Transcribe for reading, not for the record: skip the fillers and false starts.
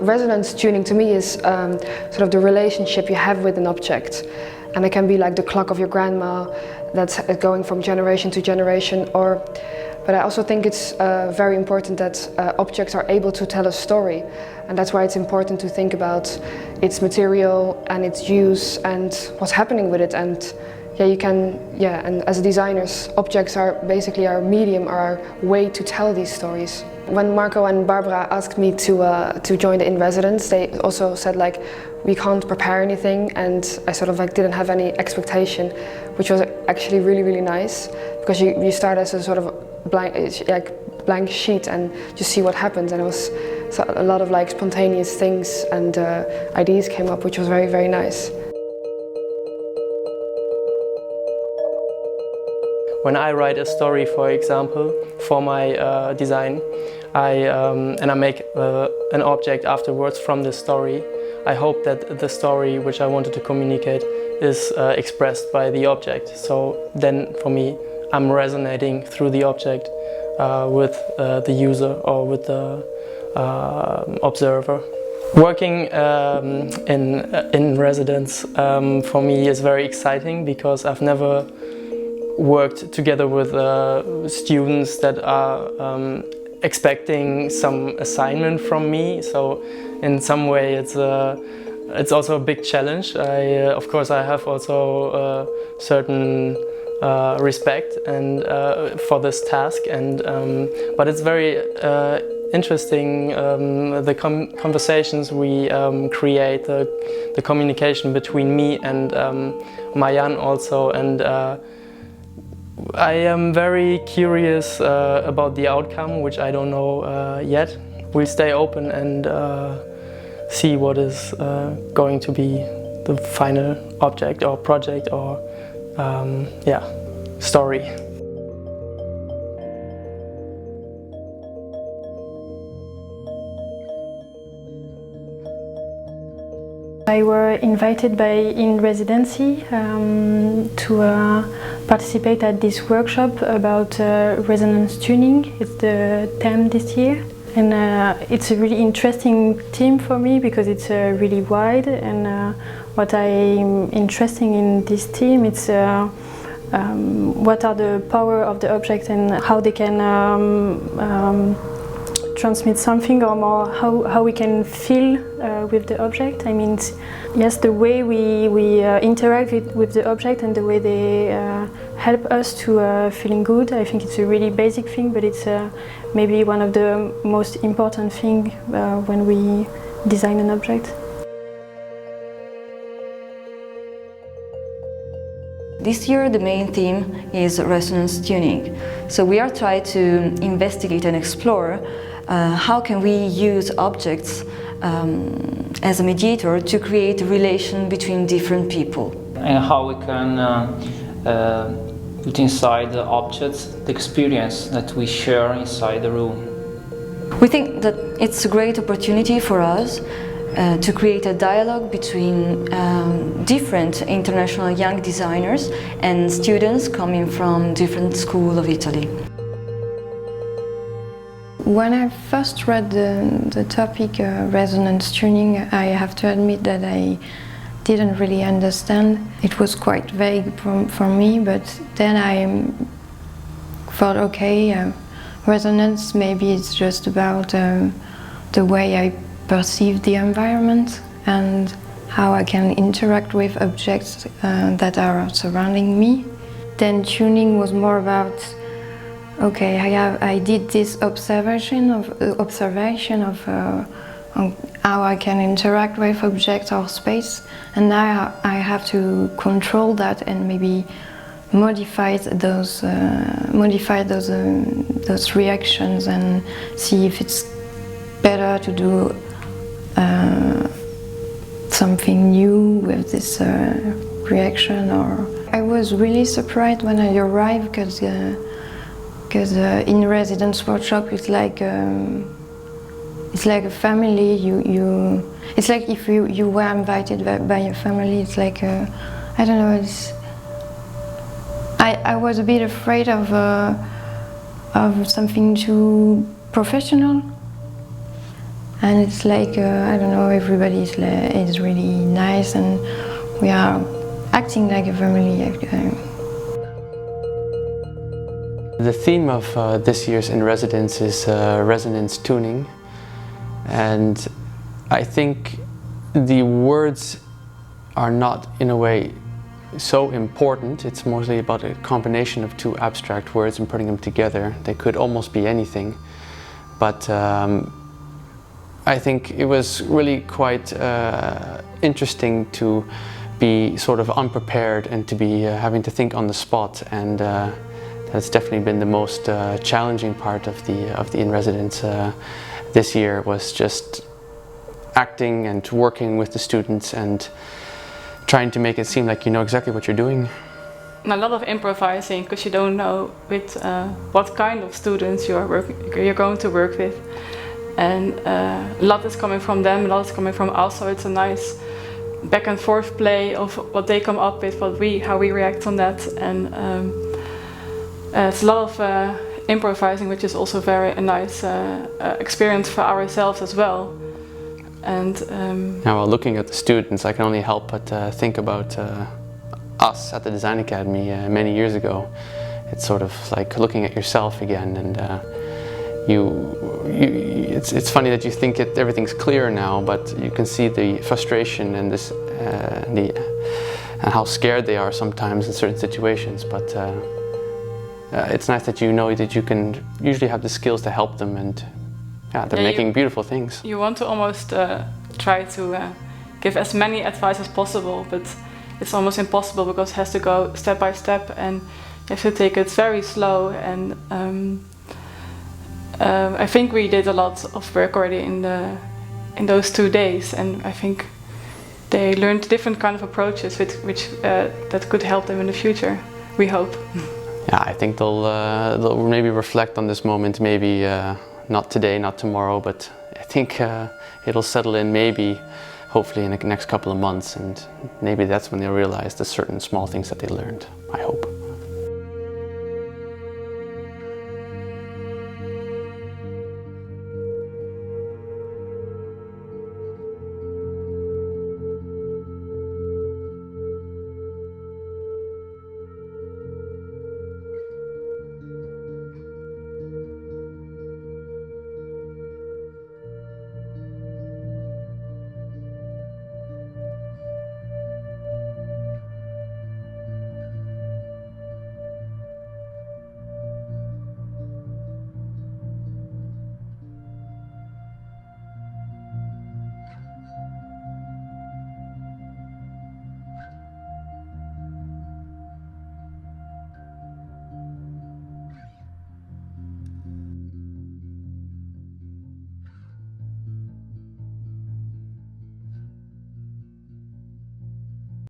Resonance tuning to me is sort of the relationship you have with an object. And it can be like the clock of your grandma that's going from generation to generation. But I also think it's very important that objects are able to tell a story. And that's why it's important to think about its material and its use and what's happening with it. And and as designers, objects are basically our medium, our way to tell these stories. When Marco and Barbara asked me to join the in-residence, they also said like, we can't prepare anything, and I sort of like didn't have any expectation, which was actually really, really nice, because you start as a sort of blank sheet and just see what happens, and it was a lot of like spontaneous things and ideas came up, which was very, very nice. When I write a story, for example, for my design, and I make an object afterwards from the story, I hope that the story which I wanted to communicate is expressed by the object. So then, for me, I'm resonating through the object with the user or with the observer. Working in residence for me is very exciting, because I've never worked together with students that are expecting some assignment from me. So in some way it's also a big challenge. Of course I have also certain respect and for this task, and but it's very interesting, the conversations we create, the communication between me and Marjan also, and I am very curious about the outcome, which I don't know yet. We'll stay open and see what is going to be the final object or project or story. I was invited by in residency to participate at this workshop about resonance tuning. It's the theme this year, and it's a really interesting theme for me because it's really wide. And what I'm interested in this theme, it's what are the power of the object and how they can transmit something, or more how we can feel with the object. I mean, yes, the way we interact with the object and the way they help us to feeling good. I think it's a really basic thing, but it's maybe one of the most important thing when we design an object. This year the main theme is resonance tuning. So we are trying to investigate and explore how can we use objects as a mediator to create a relation between different people. And how we can put inside the objects the experience that we share inside the room. We think that it's a great opportunity for us to create a dialogue between different international young designers and students coming from different schools of Italy. When I first read the topic resonance tuning, I have to admit that I didn't really understand. It was quite vague for me, but then I thought, okay, resonance, maybe it's just about the way I perceive the environment and how I can interact with objects that are surrounding me. Then tuning was more about, okay, I did this observation of how I can interact with objects or space, and now I have to control that and maybe modify those reactions and see if it's better to do something new with this reaction. Or I was really surprised when I arrived because in residence workshop it's like a family. It's like if you were invited by a family. It's like I don't know. I was a bit afraid of something too professional. and it's like I don't know, everybody is really nice, and we are acting like a family. The theme of this year's In Residence is resonance tuning, and I think the words are not in a way so important. It's mostly about a combination of two abstract words and putting them together. They could almost be anything, but I think it was really quite interesting to be sort of unprepared and to be having to think on the spot, and that's definitely been the most challenging part of the In Residence this year, was just acting and working with the students and trying to make it seem like you know exactly what you're doing. And a lot of improvising, because you don't know with what kind of students you're going to work with, and a lot is coming from them, a lot is coming from us, so it's a nice back and forth play of what they come up with, how we react on that, and it's a lot of improvising, which is also a nice experience for ourselves as well. And now, while looking at the students, I can only help but think about us at the Design Academy many years ago. It's sort of like looking at yourself again, and it's funny that you think everything's clear now, but you can see the frustration and this and how scared they are sometimes in certain situations. But it's nice that you know that you can usually have the skills to help them, and they're making beautiful things. You want to almost try to give as many advice as possible, but it's almost impossible because it has to go step by step, and you have to take it very slow. And I think we did a lot of work already in those 2 days, and I think they learned different kind of approaches which that could help them in the future. We hope. Yeah, I think they'll maybe reflect on this moment, maybe not today, not tomorrow, but I think it'll settle in maybe, hopefully in the next couple of months, and maybe that's when they'll realize the certain small things that they learned, I hope.